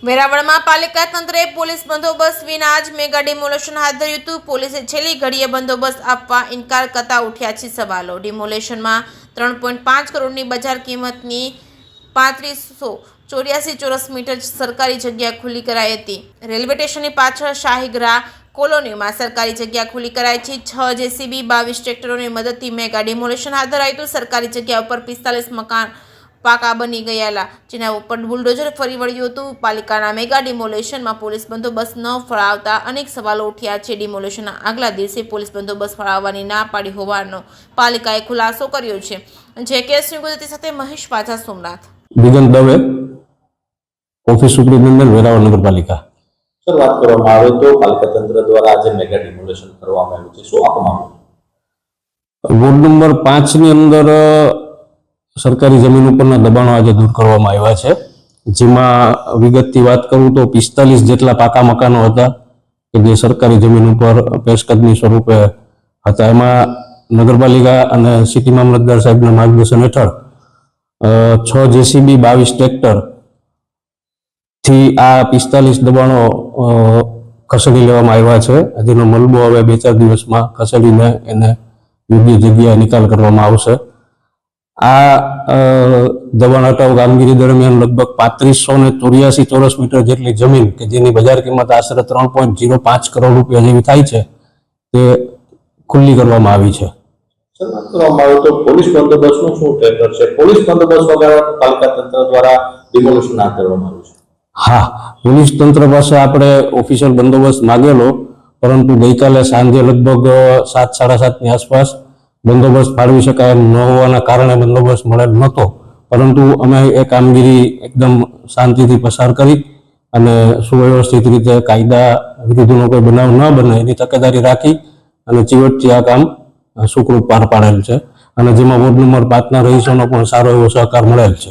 વેરાવળમાં પાલિકા તંત્રે પોલીસ બંદોબસ્ત વિના જ મેગા ડિમોલેશન હાથ ધર્યું હતું. પોલીસે છેલ્લી ઘડીએ બંદોબસ્ત આપવા ઇનકાર કરતા ઉઠ્યા છે સવાલો. ડિમોલેશનમાં 3.5 કરોડની બજાર કિંમતની 3584 ચોરસ મીટર સરકારી જગ્યા ખુલ્લી કરાઈ હતી. રેલવે સ્ટેશનની પાછળ શાહીગ્રા કોલોનીમાં સરકારી જગ્યા ખુલ્લી કરાઈ છે. 6 જેસીબી 22 ટ્રેક્ટરોની મદદથી મેગા ડિમોલેશન હાથ ધરાયું હતું. સરકારી જગ્યા ઉપર 45 મકાન પાકા બની ગયેલા, જેના ઉપર બુલડોઝર ફરી વળ્યું હતું. પાલિકાના મેગા ડિમોલેશનમાં પોલીસ બંદોબસ્ત ન ફળાવતા અનેક સવાલો ઉઠ્યા છે. ડિમોલેશનના આગલા દિવસે પોલીસ બંદોબસ્ત ફળાવવાની ના પાડી હોવાનો પાલિકાએ ખુલાસો કર્યો છે. જે કેસની ગુજરાતી સાથે મહેશ પાજા, સોમનાથ. દિગંત દવે, ઓફિસ સુપ્રિન્ટેન્ડન્ટ, વેરાવળ નગરપાલિકા. સર, વાત કરવામાં આવે તો પાલિકા તંત્ર દ્વારા આજે મેગા ડિમોલેશન કરવામાં આવ્યું છે, શું આપવા માંગો? વોર્ડ નંબર 5 ની અંદર સરકારી જમીન ઉપરના દબાણો આજે દૂર કરવામાં આવ્યા છે. જેમાં વિગતથી વાત કરું તો 45 જેટલા પાકા મકાનો હતા કે જે સરકારી જમીન ઉપર પેશકદમી સ્વરૂપે હતા. એમાં નગરપાલિકા અને સિટી મામલતદાર સાહેબના માર્ગદર્શન હેઠળ 6 જેસીબી 22 ટ્રેક્ટર થી આ 45 દબાણો ખસેડી લેવામાં આવ્યા છે. જેનો મલબો હવે 2-4 દિવસમાં ખસેડીને એને યોગ્ય જગ્યાએ નિકાલ કરવામાં આવશે. આ દબાણ હટાવ કામગીરી દરમિયાન લગભગ 3584 ચોરસ મીટર જેટલી જમીન કે જેની બજાર કિંમત આશરે 3.05 કરોડ રૂપિયા જેવી થાય છે તે ખુલ્લી કરવામાં આવી છે. સર, વાત કરવામાં આવે તો પોલીસ બંદોબસ્તનું શું ટ્રેક્ટર છે? પોલીસ બંદોબસ્ત વગર પાલિકા તંત્ર દ્વારા ડિમોલેશન હાથ ધરવામાં આવ્યું છે? હા, પોલીસ તંત્ર પાસે આપણે ઓફિશિયલ બંદોબસ્ત માગેલો, પરંતુ ગઈકાલે સાંજે લગભગ 7-7:30 ની આસપાસ બંદોબસ્ત ફાળવી શકાય એમ ન હોવાના કારણે બંદોબસ્ત મળેલ નહોતો. પરંતુ અમે એ કામગીરી એકદમ શાંતિથી પસાર કરી અને સુવ્યવસ્થિત રીતે કાયદા વિરુદ્ધનો કોઈ બનાવ ન બને એની તકેદારી રાખી અને ચીવટથી આ કામ સુખરૂપ પાર પાડેલ છે. અને જેમાં વોર્ડ નંબર 5ના રહીશોનો પણ સારો એવો સહકાર મળેલ છે.